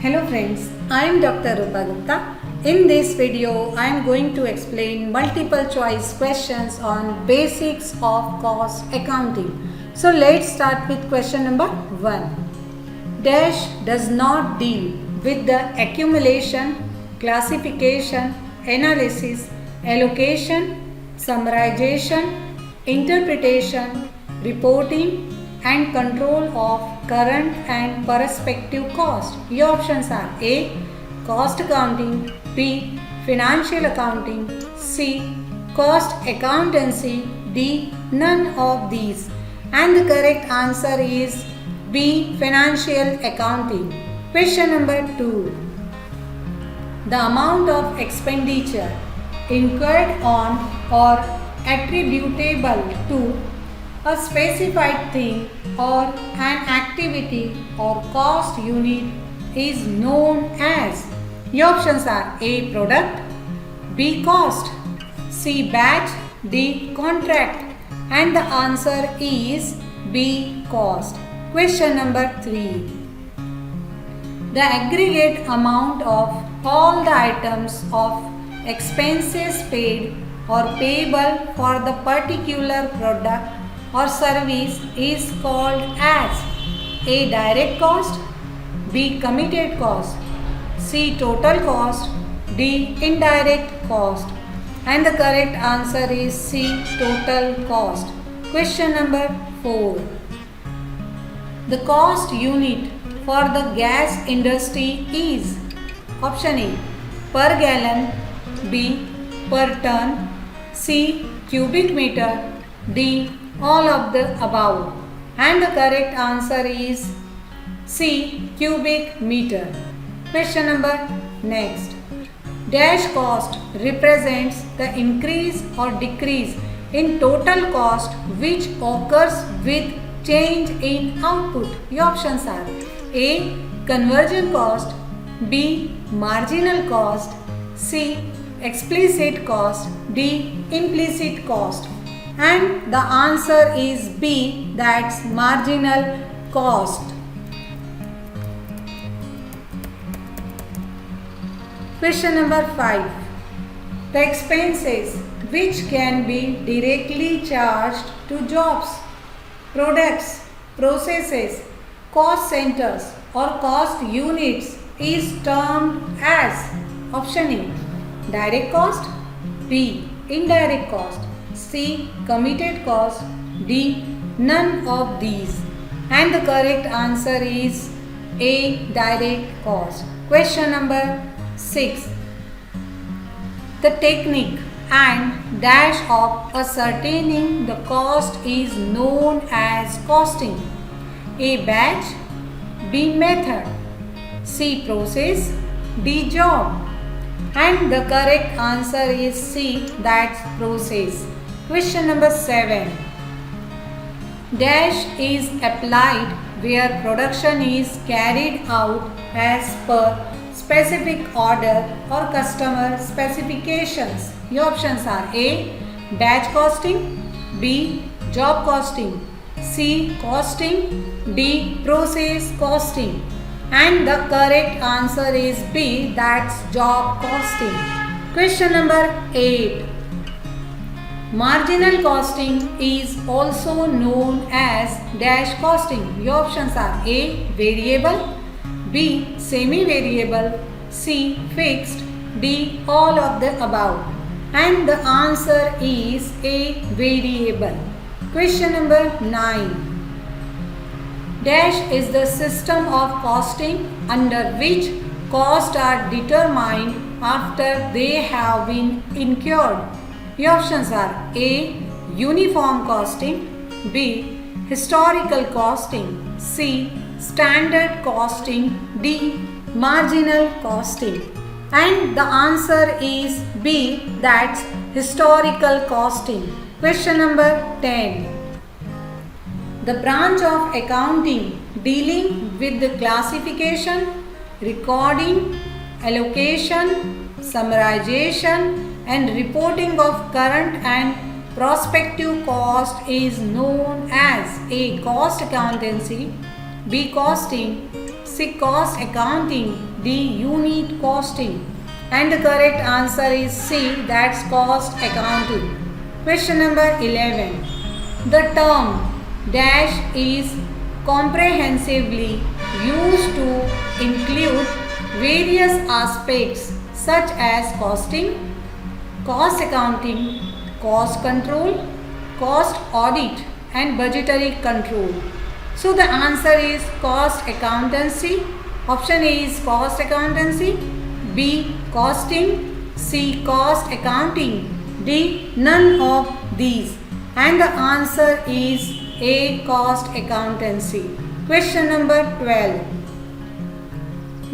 Hello friends, I am Dr. Rupa Gupta. In this video, I am going to explain multiple choice questions on basics of cost accounting. So let's start with question number 1. Dash does not deal with the accumulation, classification, analysis, allocation, summarization, interpretation, reporting and control of current and prospective cost. Your options are A. Cost accounting, B. Financial accounting, C. Cost accountancy, D. None of these. And the correct answer is B. Financial accounting. Question number 2. The amount of expenditure incurred on or attributable to a specified thing or an activity or cost unit is known as. Your options are A. Product, B. Cost, C. Batch, D. Contract, and the answer is B. Cost. Question number 3. The aggregate amount of all the items of expenses paid or payable for the particular product or service is called as A. Direct cost, B. Committed cost, C. Total cost, D. Indirect cost, and the correct answer is C. Total cost. Question number 4. The cost unit for the gas industry is option A. Per gallon, B. Per ton, C. Cubic meter, D. All of the above, and the correct answer is C. Cubic meter. Question number next. Dash cost represents the increase or decrease in total cost which occurs with change in output. Your options are A. Conversion cost, B. Marginal cost, C. Explicit cost, D. Implicit cost, and the answer is B, that's marginal cost. Question number 5. The expenses which can be directly charged to jobs, products, processes, cost centers or cost units is termed as option A. Direct cost, B. Indirect cost, C. Committed cost, D. None of these, and the correct answer is A. Direct cost. Question number 6. The technique and dash of ascertaining the cost is known as costing. A. Batch, B. Method, C. Process, D. Job, and the correct answer is C, that's process. Question number 7. Dash is applied where production is carried out as per specific order or customer specifications. Your options are A. Batch costing, B. Job costing, C. Costing, D. Process costing, and the correct answer is B, that's job costing. Question number 8. Marginal costing is also known as dash costing. Your options are A. Variable, B. Semi-variable, C. Fixed, D. All of the above, and the answer is A. Variable. Question number 9. Dash is the system of costing under which costs are determined after they have been incurred. Your options are A. Uniform costing, B. Historical costing, C. Standard costing, D. Marginal costing, and the answer is B, that's historical costing. Question number 10. The branch of accounting dealing with the classification, recording, allocation, summarization and reporting of current and prospective cost is known as A. Cost accountancy, B. Costing, C. C. Cost accounting. D. Unit costing. And the correct answer is C, that's cost accounting. Question number 11. The term dash is comprehensively used to include various aspects such as costing, cost accounting, cost control, cost audit and budgetary control. So the answer is cost accountancy. Option A is cost accountancy, B costing, C cost accounting, D none of these. And the answer is A cost accountancy. Question number 12.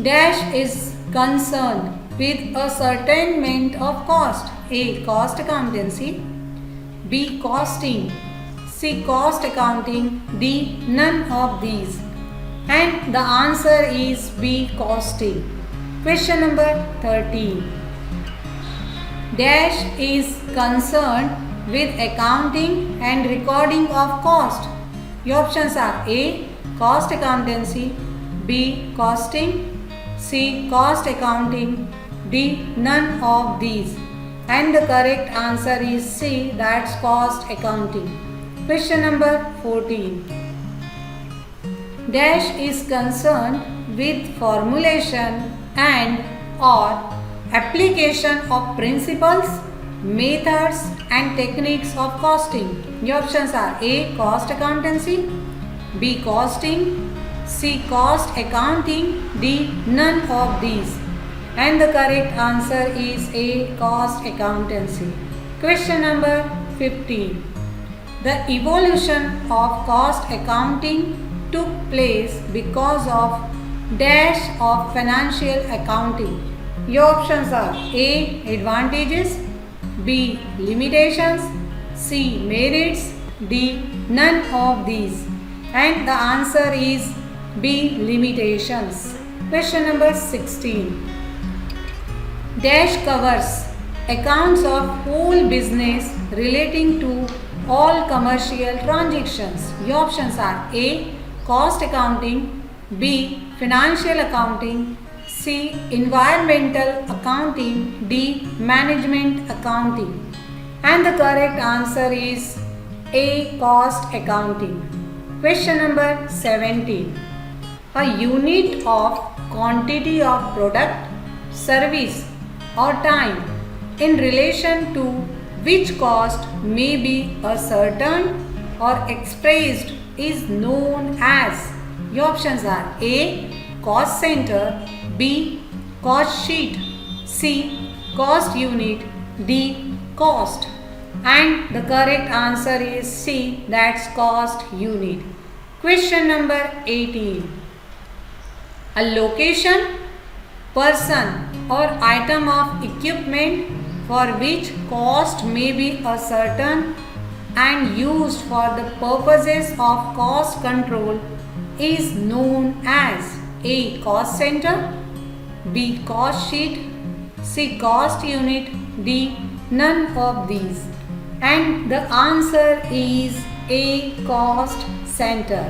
Dash is concerned with ascertainment of cost. A. Cost accountancy, B. Costing, C. Cost accounting, D. None of these. And the answer is B. Costing. Question number 13. Dash is concerned with accounting and recording of cost. Your options are A. Cost accountancy, B. Costing, C. Cost accounting, D. None of these. And the correct answer is C, that's cost accounting. Question number 14. Dash is concerned with formulation and or application of principles, methods and techniques of costing. Your options are A. Cost accountancy, B. Costing, C. Cost accounting, D. None of these. And the correct answer is A. Cost accountancy. Question number 15. The evolution of cost accounting took place because of dash of financial accounting. Your options are A. Advantages, B. Limitations, C. Merits, D. None of these. And the answer is B. Limitations. Question number 16. Dash covers accounts of whole business relating to all commercial transactions. Your options are A. Cost accounting, B. Financial accounting, C. Environmental accounting, D. Management accounting. And the correct answer is A. Cost accounting. Question number 17. A unit of quantity of product, service or time in relation to which cost may be ascertained or expressed is known as. Your options are A. Cost center, B. Cost sheet, C. Cost unit, D. Cost. And the correct answer is C, that's cost unit. Question number 18. A location, person or item of equipment for which cost may be ascertained and used for the purposes of cost control is known as A. Cost center, B. Cost sheet, C. Cost unit, D. None of these. And the answer is A. Cost center.